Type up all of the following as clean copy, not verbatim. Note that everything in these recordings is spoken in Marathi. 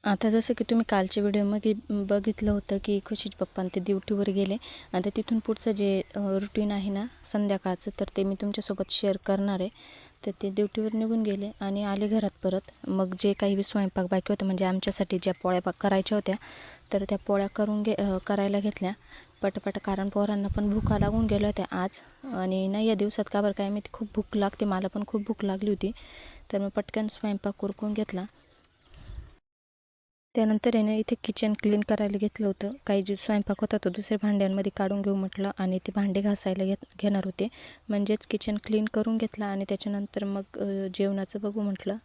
आता जसं की तुम्ही कालच्या व्हिडिओमध्ये बघितलं होतं की खुशीचे पप्पा ते ड्युटीवर गेले. आता तिथून पुढचं जे रुटीन आहे ना संध्याकाळचं, तर ते मी तुमच्यासोबत शेअर करणार आहे. तर ते ड्युटीवर निघून गेले आणि आले घरात परत. मग जे काही स्वयंपाक बाकी होतं, म्हणजे आमच्यासाठी ज्या पोळ्या करायच्या होत्या, तर त्या पोळ्या करायला घेतल्या पटपट. कारण पोरांना पण भुका लागून गेल्या होत्या आज. आणि नाही या दिवसात का बरं काय माहिती खूप भूक लागते, मला पण खूप भूक लागली होती. तर मग पटकन स्वयंपाक उरकून घेतला. त्यानंतर आहे ना इथे किचन क्लीन करायला घेतलं होतं. काही जे स्वयंपाक होता तो दुसऱ्या भांड्यांमध्ये काढून घेऊ म्हटलं आणि ते भांडे घासायला घेणार होते. म्हणजेच किचन क्लीन करून घेतलं आणि त्याच्यानंतर मग जेवणाचं बघू म्हटलं.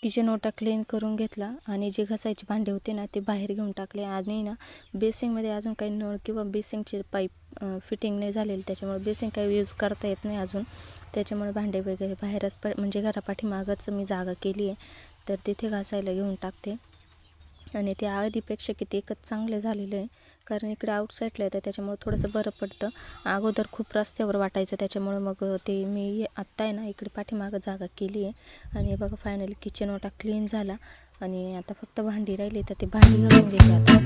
किचन ओटा क्लीन करून घेतला आणि जे घासायचे भांडे होते ना ते बाहेर घेऊन टाकले. आणि ना बेसिंगमध्ये अजून काही नळ किंवा बेसिंगचे पाईप फिटिंग नाही झालेली, त्याच्यामुळे बेसिंग काही यूज करता येत नाही अजून. त्याच्यामुळे भांडे वगैरे बाहेरच म्हणजे घरापाठीमागच मी जागा केली आहे, तर तिथे घासायला घेऊन टाकते. आणि ते आधीपेक्षा किती एकच चांगले झालेलं आहे, कारण इकडे आउटसाईडला येतं त्याच्यामुळे थोडंसं बरं पडतं. अगोदर खूप रस्त्यावर वाटायचं, त्याच्यामुळे मग ते मी आत्ता आहे ना इकडे पाठीमागं जागा केली आहे. आणि बघा फायनली किचन ओटा क्लीन झाला आणि आता फक्त भांडी राहिली, तर ते भांडी घासून घेते आता.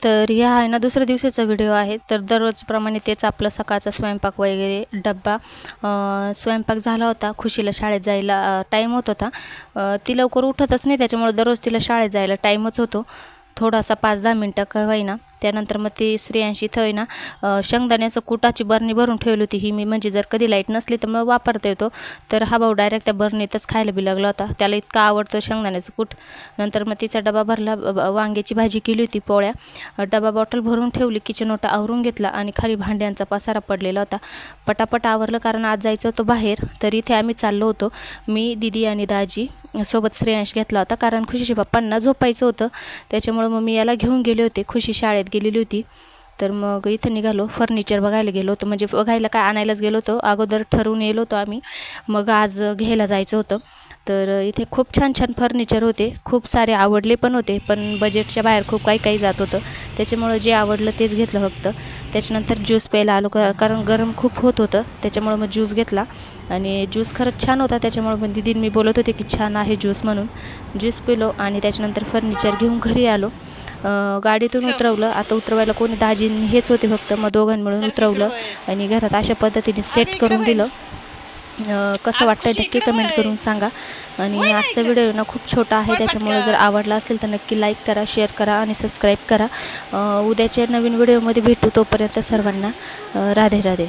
तर ह्या आहे ना दुसऱ्या दिवसाचा व्हिडिओ आहे. तर दररोजप्रमाणे तेच आपलं सकाळचा स्वयंपाक वगैरे डब्बा. स्वयंपाक झाला होता. खुशीला शाळेत जायला टाईम होत होता. ती लवकर उठतच नाही, त्याच्यामुळे दररोज तिला शाळेत जायला टाईमच होतो. थोडासा 5-10 मिनटं का होईना. त्यानंतर मग ती श्रेयांशी इथं आहे ना शेंगदाण्याचं कुटाची बरणी भरून ठेवली होती. ही मी म्हणजे जर कधी लाईट नसली तर मग वापरता येतो. तर हा भाऊ डायरेक्ट त्या बरणीतच खायला बी लागला होता. त्याला इतकं आवडतं शेंगदाण्याचं कूट. नंतर मग तिचा डबा भरला. वांग्याची भाजी केली होती, पोळ्या. डबा बॉटल भरून ठेवली, किचन ओटा आवरून घेतला आणि खाली भांड्यांचा पसारा पडलेला होता. पटापट आवरलं कारण आज जायचं होतं बाहेर. तर इथे आम्ही चाललो होतो, मी, दीदी आणि दाजी. सोबत श्रेयांश घेतला होता कारण खुशीच्या पप्पांना झोपायचं होतं. त्याच्यामुळं मग मी याला घेऊन गेले होते. खुशी शाळेत गेलेली होती. तर मग इथं निघालो, फर्निचर बघायला गेलो होतो. म्हणजे बघायला काय, आणायलाच गेलो होतो. अगोदर ठरवून येलो होतो आम्ही, मग आज घ्यायला जायचं होतं. तर इथे खूप छान छान फर्निचर होते. खूप सारे आवडले पण होते, पण बजेटच्या बाहेर खूप काही जात होतं. त्याच्यामुळं जे आवडलं तेच घेतलं फक्त. त्याच्यानंतर ज्यूस प्यायला आलो कारण गरम खूप होत होतं. त्याच्यामुळं मग ज्यूस घेतला आणि ज्यूस खरंच छान होता. त्याच्यामुळं पण दीदीन मी बोलत होते की छान आहे ज्यूस म्हणून. ज्यूस पिलो आणि त्याच्यानंतर फर्निचर घेऊन घरी आलो. गाडीतून उतरवलं. आता उतरवायला कोणी, दाजींनी हेच होते फक्त. मग दोघांनी मिळून उतरवलं आणि घरात अशा पद्धतीने सेट करून दिलं. कसं वाटतंय नक्की कमेंट करून सांगा. आणि आजचा व्हिडिओ ना खूप छोटा आहे, त्याच्यामुळे जर आवडला असेल तर नक्की लाईक करा, शेअर करा आणि सबस्क्राईब करा. उद्याच्या नवीन व्हिडिओमध्ये भेटू. तोपर्यंत सर्वांना राधे राधे.